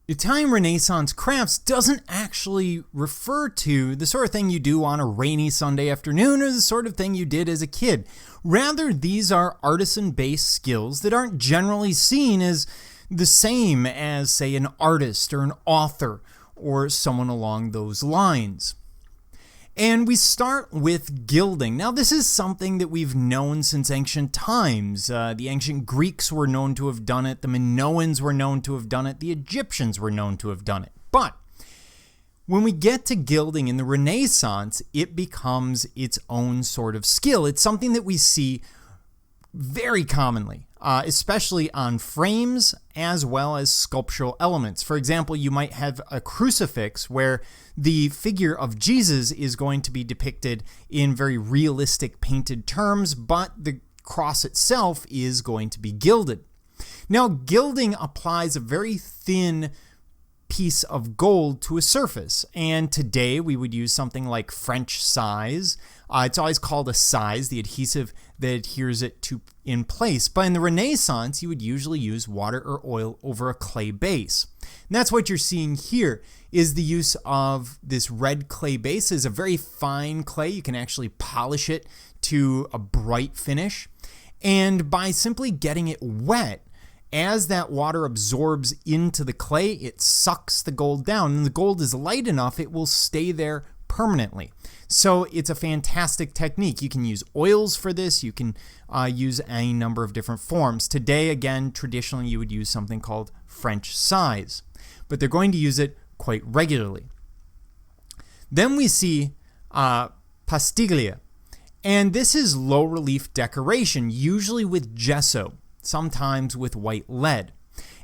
Italian Renaissance crafts doesn't actually refer to the sort of thing you do on a rainy Sunday afternoon or the sort of thing you did as a kid. Rather, these are artisan-based skills that aren't generally seen as the same as, say, an artist or an author or someone along those lines. And we start with gilding. Now, this is something that we've known since ancient times. The ancient Greeks were known to have done it. The Minoans were known to have done it. The Egyptians were known to have done it. But when we get to gilding in the Renaissance, it becomes its own sort of skill. It's something that we see very commonly, especially on frames as well as sculptural elements. For example, you might have a crucifix where the figure of Jesus is going to be depicted in very realistic painted terms, but the cross itself is going to be gilded. Now, gilding applies a very thin piece of gold to a surface, and today we would use something like French size. It's always called a size, the adhesive that adheres it to in place. But in the Renaissance, you would usually use water or oil over a clay base. And that's what you're seeing here is the use of this red clay base. It's a very fine clay. You can actually polish it to a bright finish. And by simply getting it wet, as that water absorbs into the clay, it sucks the gold down. And the gold is light enough, it will stay there permanently. So it's a fantastic technique. You can use oils for this. You can use any number of different forms. Today, again, traditionally you would use something called French size, but they're going to use it quite regularly. Then we see Pastiglia, and this is low relief decoration, usually with gesso, sometimes with white lead.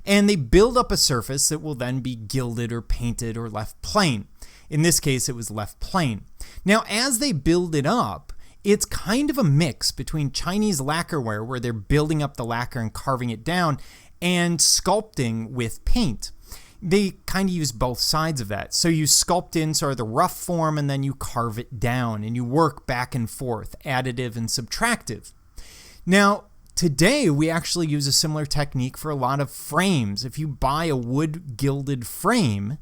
And they build up a surface that will then be gilded or painted or left plain. In this case, it was left plain. Now, as they build it up, it's kind of a mix between Chinese lacquerware, where they're building up the lacquer and carving it down, and sculpting with paint. They kind of use both sides of that. So you sculpt in sort of the rough form, and then you carve it down, and you work back and forth, additive and subtractive. Now, today, we actually use a similar technique for a lot of frames. If you buy a wood gilded frame,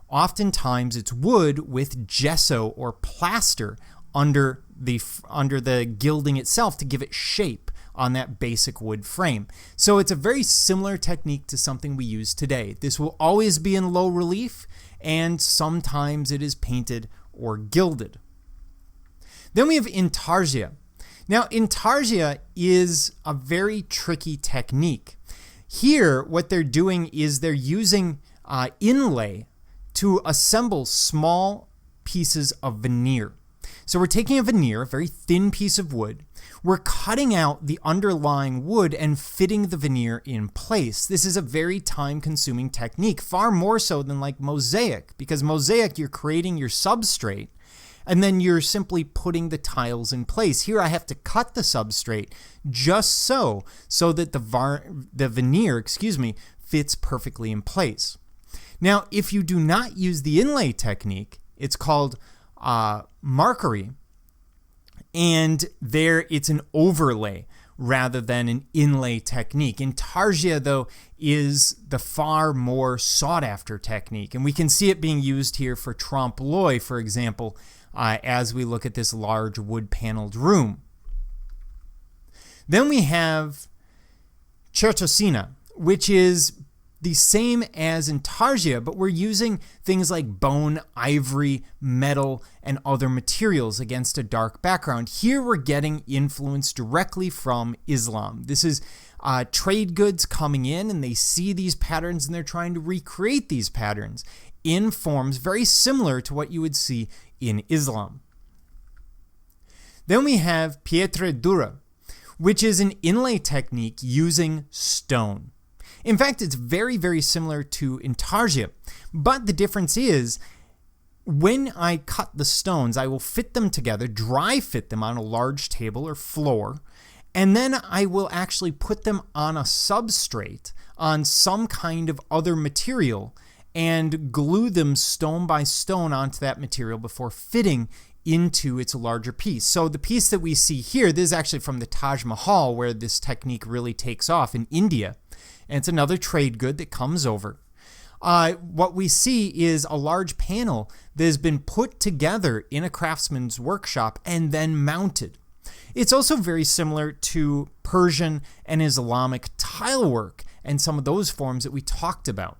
oftentimes it's wood with gesso or plaster under the gilding itself to give it shape on that basic wood frame. So it's a very similar technique to something we use today. This will always be in low relief, and sometimes it is painted or gilded. Then we have Intarsia. Now, Intarsia is a very tricky technique. Here, what they're doing is they're using inlay to assemble small pieces of veneer. So we're taking a veneer, a very thin piece of wood. We're cutting out the underlying wood and fitting the veneer in place. This is a very time-consuming technique, far more so than like mosaic, because mosaic, you're creating your substrate, and then you're simply putting the tiles in place. Here I have to cut the substrate just so that the veneer, fits perfectly in place. Now, if you do not use the inlay technique, it's called marquerie, and there it's an overlay rather than an inlay technique. Intarsia, though, is the far more sought-after technique, and we can see it being used here for trompe-l'oeil, for example, as we look at this large wood-paneled room. Then we have Churchosina, which is the same as Intarsia, but we're using things like bone, ivory, metal, and other materials against a dark background. Here we're getting influence directly from Islam. This is trade goods coming in, and they see these patterns and they're trying to recreate these patterns in forms very similar to what you would see in Islam. Then we have Pietre dura, which is an inlay technique using stone. In fact, it's very, very similar to Intarsia, but the difference is when I cut the stones, I will fit them together, dry fit them on a large table or floor, and then I will actually put them on a substrate on some kind of other material and glue them stone by stone onto that material before fitting into its larger piece. So the piece that we see here, this is actually from the Taj Mahal, where this technique really takes off in India. And it's another trade good that comes over. what we see is a large panel that has been put together in a craftsman's workshop and then mounted. It's also very similar to Persian and Islamic tile work and some of those forms that we talked about.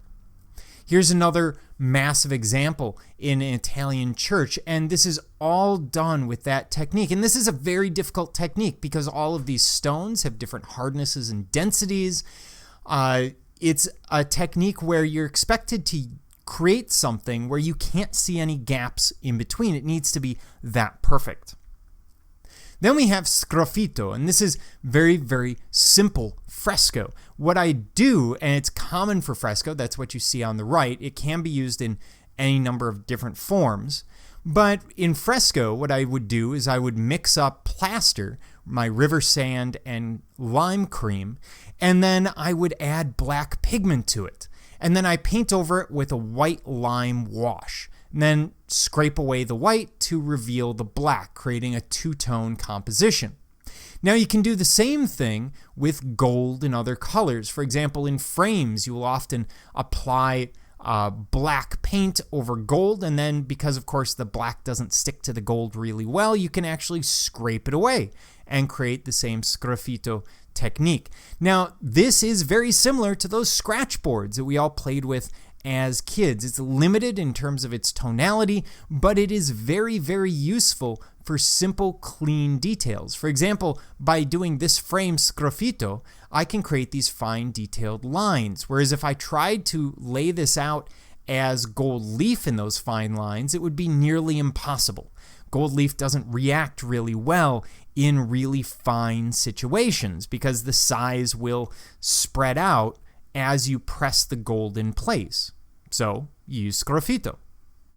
Here's another massive example in an Italian church, and this is all done with that technique. And this is a very difficult technique because all of these stones have different hardnesses and densities. It's a technique where you're expected to create something where you can't see any gaps in between. It needs to be that perfect. Then we have Scruffito, and this is very, very simple fresco. What I do, and it's common for fresco, that's what you see on the right. It can be used in any number of different forms. But in fresco, what I would do is I would mix up plaster, my river sand, and lime cream, and then I would add black pigment to it. And then I paint over it with a white lime wash. And then scrape away the white to reveal the black, creating a two-tone composition. Now you can do the same thing with gold and other colors. For example, in frames, you will often apply black paint over gold, and then because, of course, the black doesn't stick to the gold really well, you can actually scrape it away and create the same Scruffito technique. Now, this is very similar to those scratch boards that we all played with as kids. It's limited in terms of its tonality, but it is very, very useful for simple, clean details. For example, by doing this frame Scruffito, I can create these fine detailed lines, whereas if I tried to lay this out as gold leaf in those fine lines, it would be nearly impossible. Gold leaf doesn't react really well in really fine situations because the size will spread out as you press the gold in place. So use Scruffito.